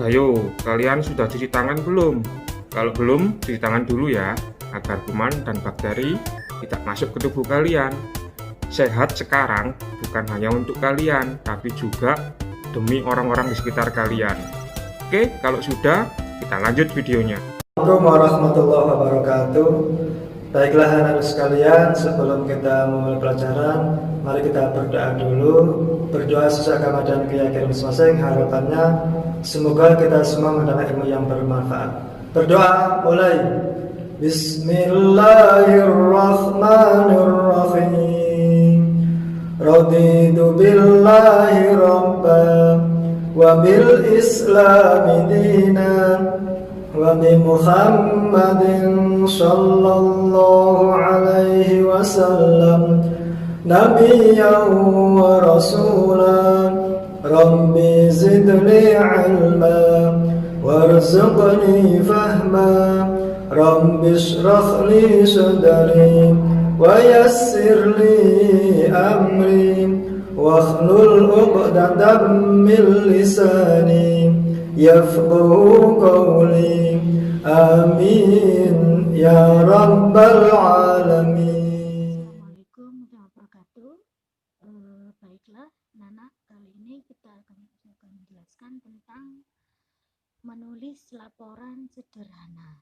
Ayo, kalian sudah cuci tangan belum? Kalau belum, cuci tangan dulu ya, agar kuman dan bakteri tidak masuk ke tubuh kalian. Sehat sekarang bukan hanya untuk kalian, tapi juga demi orang-orang di sekitar kalian. Oke, kalau sudah, kita lanjut videonya. Assalamualaikum warahmatullahi wabarakatuh. Baiklah anak-anak sekalian, sebelum kita memulai pelajaran, mari kita berdoa dulu. Berdoa sesuai agama dan keyakinan masing-masing. Harapannya semoga kita semua mendapat ilmu yang bermanfaat. Berdoa mulai. Bismillahirrahmanirrahim. Raditu billahi rabban wa bil islami dinan wa bi Muhammadin sallallahu alaihi wasallam nabiyyan wa rasulan. Rabbi zidni ilma warzuqni fahma. Rabbi shrah li sadri wa yassir li amri wahlul 'uqdatam min lisani yafqahu qawli. Amin ya rabbal alamin. Assalamualaikum warahmatullahi wabarakatuh. Baiklah, Nana, kali ini kita akan menjelaskan tentang menulis laporan sederhana.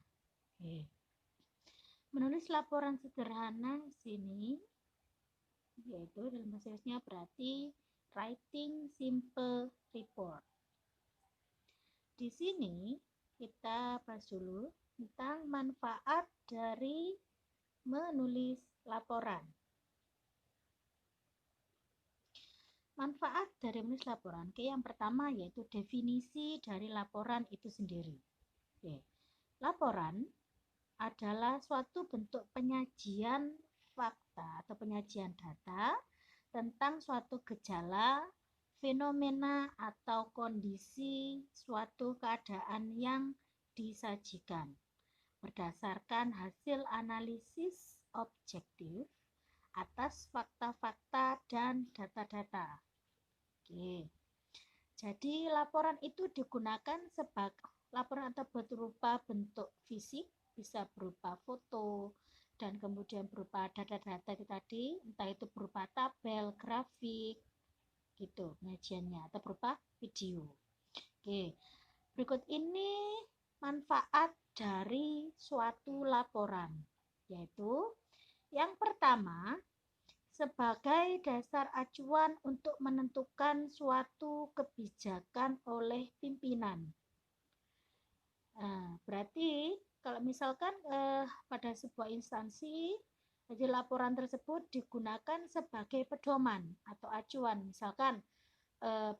Oke. Menulis laporan sederhana sini yaitu dalam bahasa Inggrisnya berarti writing simple report. Di sini kita bahas dulu tentang manfaat dari menulis laporan. Manfaat dari menulis laporan, yang pertama yaitu definisi dari laporan itu sendiri. Oke. Laporan adalah suatu bentuk penyajian fakta atau penyajian data tentang suatu gejala, fenomena atau kondisi suatu keadaan yang disajikan berdasarkan hasil analisis objektif atas fakta-fakta dan data-data. Oke. Jadi laporan itu digunakan sebagai laporan atau berupa bentuk fisik, bisa berupa foto dan kemudian berupa data-data itu tadi, entah itu berupa tabel, grafik gitu penyajiannya, atau berupa video. Oke. Berikut ini manfaat dari suatu laporan, yaitu yang pertama, sebagai dasar acuan untuk menentukan suatu kebijakan oleh pimpinan. Nah, berarti kalau misalkan pada sebuah instansi, jadi laporan tersebut digunakan sebagai pedoman atau acuan. Misalkan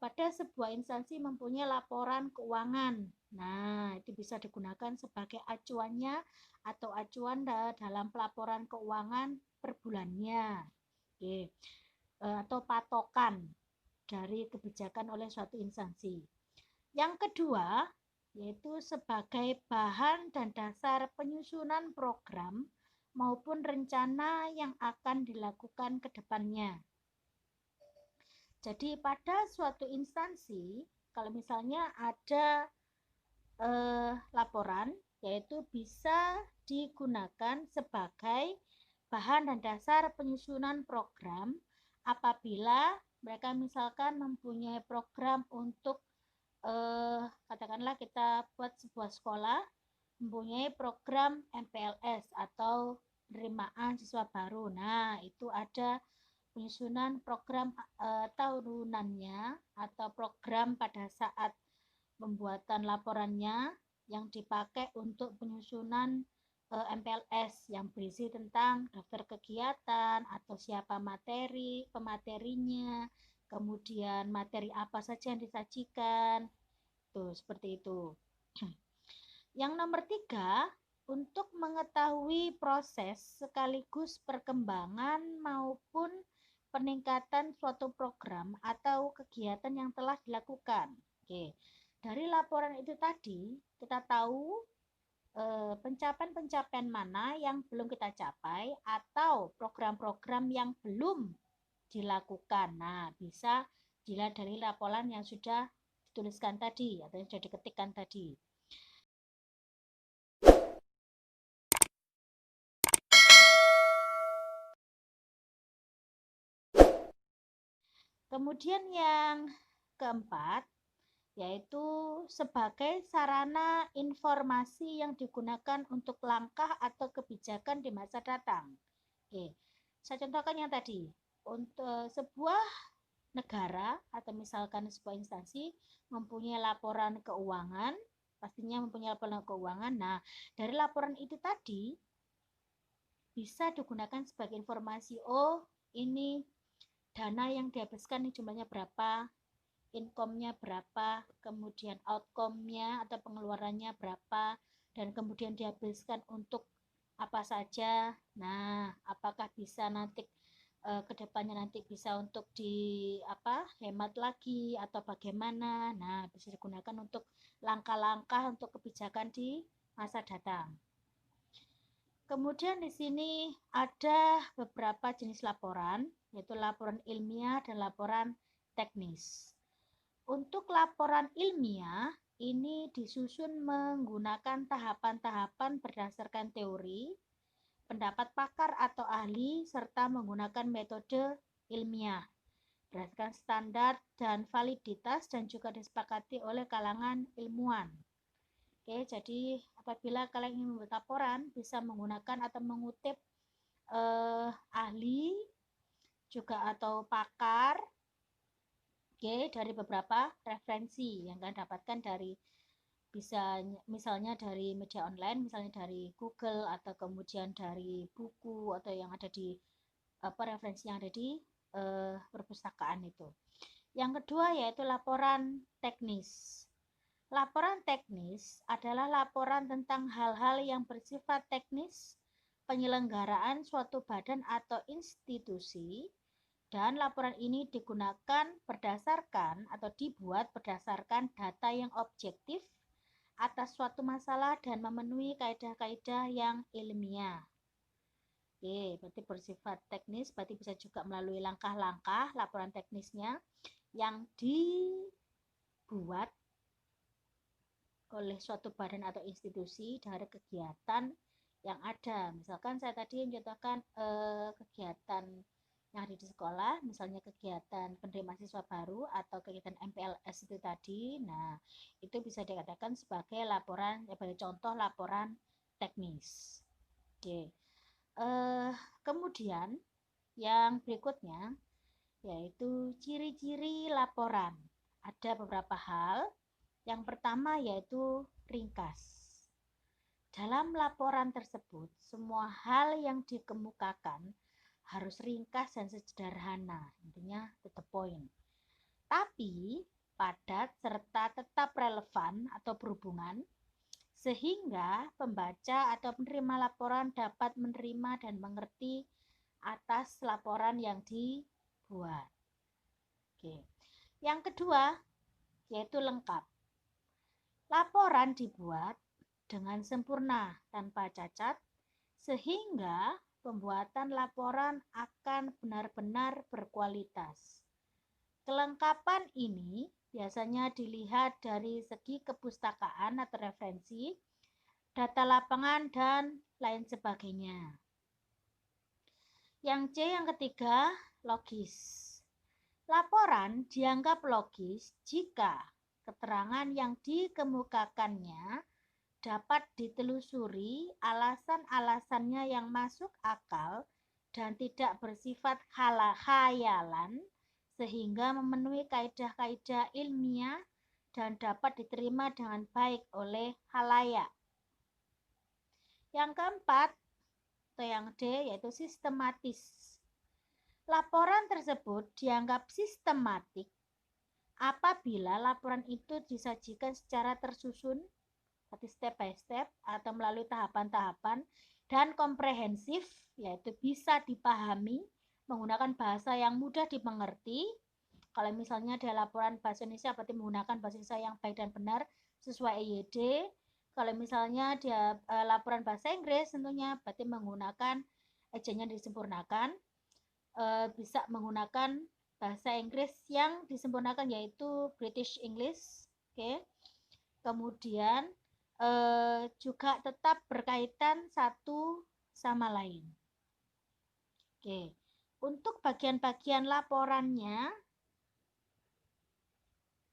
pada sebuah instansi mempunyai laporan keuangan. Nah, itu bisa digunakan sebagai acuannya atau acuan dalam pelaporan keuangan per bulannya. Oke. Atau patokan dari kebijakan oleh suatu instansi. Yang kedua, yaitu sebagai bahan dan dasar penyusunan program maupun rencana yang akan dilakukan ke depannya. Jadi pada suatu instansi, kalau misalnya ada laporan, yaitu bisa digunakan sebagai bahan dan dasar penyusunan program apabila mereka misalkan mempunyai program untuk katakanlah kita buat sebuah sekolah mempunyai program MPLS atau penerimaan siswa baru. Nah, itu ada penyusunan program tahunannya atau program pada saat pembuatan laporannya yang dipakai untuk penyusunan MPLS yang berisi tentang daftar kegiatan atau siapa pematerinya, kemudian materi apa saja yang disajikan, tuh seperti itu. Yang nomor 3, untuk mengetahui proses sekaligus perkembangan maupun peningkatan suatu program atau kegiatan yang telah dilakukan. Oke, dari laporan itu tadi kita tahu pencapaian-pencapaian mana yang belum kita capai atau program-program yang belum dilakukan. Nah, bisa dilihat dari laporan yang sudah dituliskan tadi atau yang sudah diketikkan tadi. Kemudian yang keempat, yaitu sebagai sarana informasi yang digunakan untuk langkah atau kebijakan di masa datang. Oke, saya contohkan yang tadi. Untuk sebuah negara atau misalkan sebuah instansi mempunyai laporan keuangan, pastinya mempunyai laporan keuangan. Nah, dari laporan itu tadi bisa digunakan sebagai informasi, oh ini dana yang dihabiskan ini jumlahnya berapa, income-nya berapa, kemudian outcome-nya atau pengeluarannya berapa, dan kemudian dihabiskan untuk apa saja. Nah, apakah bisa nanti kedepannya nanti bisa untuk hemat lagi atau bagaimana. Nah, bisa digunakan untuk langkah-langkah untuk kebijakan di masa datang. Kemudian di sini ada beberapa jenis laporan, yaitu laporan ilmiah dan laporan teknis. Untuk laporan ilmiah, ini disusun menggunakan tahapan-tahapan berdasarkan teori, pendapat pakar atau ahli, serta menggunakan metode ilmiah, berdasarkan standar dan validitas dan juga disepakati oleh kalangan ilmuwan. Oke, jadi apabila kalian ingin membuat laporan, bisa menggunakan atau mengutip ahli juga atau pakar, oke, dari beberapa referensi yang kalian dapatkan dari bisa misalnya dari media online, misalnya dari Google atau kemudian dari buku atau yang ada di referensi yang ada di perpustakaan itu. Yang kedua yaitu laporan teknis. Laporan teknis adalah laporan tentang hal-hal yang bersifat teknis penyelenggaraan suatu badan atau institusi, dan laporan ini digunakan berdasarkan atau dibuat berdasarkan data yang objektif atas suatu masalah dan memenuhi kaidah-kaidah yang ilmiah. Oke, berarti bersifat teknis, berarti bisa juga melalui langkah-langkah laporan teknisnya yang dibuat oleh suatu badan atau institusi dari kegiatan yang ada. Misalkan saya tadi mencontohkan kegiatan yang ada di sekolah, misalnya kegiatan penerima mahasiswa baru atau kegiatan MPLS itu tadi. Nah, itu bisa dikatakan sebagai laporan, sebagai contoh laporan teknis. Oke. Kemudian yang berikutnya yaitu ciri-ciri laporan. Ada beberapa hal. Yang pertama yaitu ringkas. Dalam laporan tersebut, semua hal yang dikemukakan harus ringkas dan sederhana, intinya to the point. Tapi padat serta tetap relevan atau berhubungan, sehingga pembaca atau penerima laporan dapat menerima dan mengerti atas laporan yang dibuat. Oke. Yang kedua yaitu lengkap. Laporan dibuat dengan sempurna tanpa cacat, sehingga pembuatan laporan akan benar-benar berkualitas. Kelengkapan ini biasanya dilihat dari segi kepustakaan atau referensi, data lapangan, dan lain sebagainya. Yang C yang ketiga, logis. Laporan dianggap logis jika keterangan yang dikemukakannya dapat ditelusuri alasan-alasannya yang masuk akal dan tidak bersifat khayalan, sehingga memenuhi kaidah-kaidah ilmiah dan dapat diterima dengan baik oleh khalayak. Yang keempat atau yang D yaitu sistematis. Laporan tersebut dianggap sistematik apabila laporan itu disajikan secara tersusun, seperti step by step atau melalui tahapan-tahapan, dan komprehensif, yaitu bisa dipahami menggunakan bahasa yang mudah dimengerti. Kalau misalnya dia laporan bahasa Indonesia, berarti menggunakan bahasa Indonesia yang baik dan benar sesuai EYD. Kalau misalnya dia laporan bahasa Inggris, tentunya berarti menggunakan ejanya disempurnakan. Bisa menggunakan bahasa Inggris yang disempurnakan yaitu British English. Oke. Kemudian juga tetap berkaitan satu sama lain. Oke. Untuk bagian-bagian laporannya,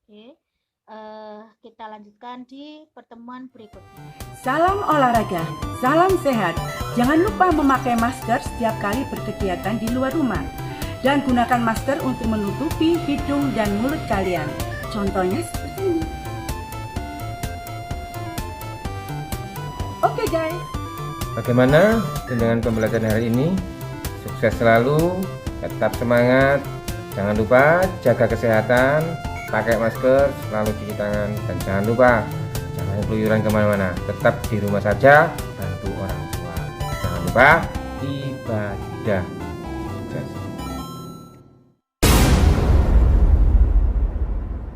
oke, kita lanjutkan di pertemuan berikutnya. Salam olahraga, salam sehat. Jangan lupa memakai masker setiap kali berkegiatan di luar rumah. Dan gunakan masker untuk menutupi hidung dan mulut kalian. Contohnya seperti ini. Oke guys. Bagaimana dengan pembelajaran hari ini? Sukses selalu, tetap semangat. Jangan lupa jaga kesehatan, pakai masker, selalu cuci tangan, dan jangan lupa jangan keluyuran kemana-mana. Tetap di rumah saja, bantu orang tua. Jangan lupa ibadah.